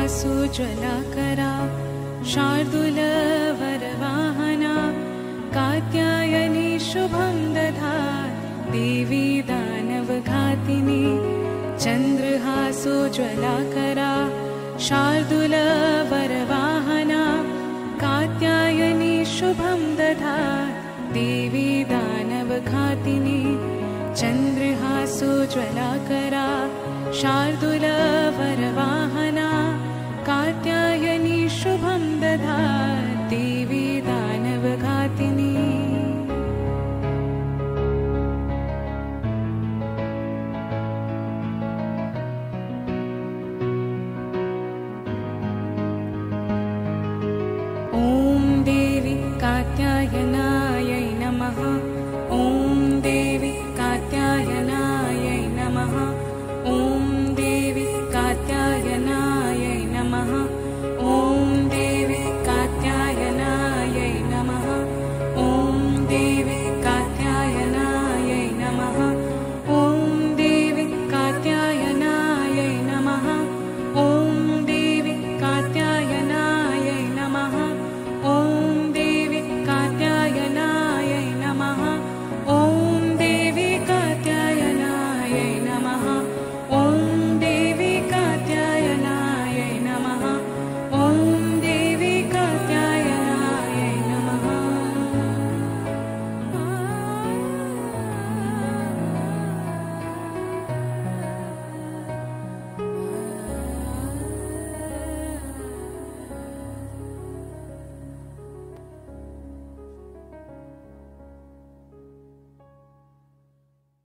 चन्द्रहासोज्ज्वलाकरा शार्दूलवरवाहना कात्यायनी शुभं दधात् देवी दानवघातिनी चन्द्रहासोज्ज्वलाकरा शार्दूलवरवाहना कात्यायनी शुभं दधात् देवी दानवघातिनी चन्द्रहासोज्ज्वलाकरा शार्दूलवरवाहना कात्यायनी शुभं दधात् देवी दानवघातिनी। ॐ देवी कात्यायनायै नमः। ॐ देवी कात्यायनायै नमः। ॐ देवी कात्यायनायै नमः। ॐ देवी कात्यायनायै नमः। ॐ देवी कात्यायनायै नमः। ॐ देवी कात्यायनायै नमः। ॐ देवी कात्यायनायै नमः। ॐ देवी कात्यायनायै नमः। ॐ देवी कात्यायनायै नमः।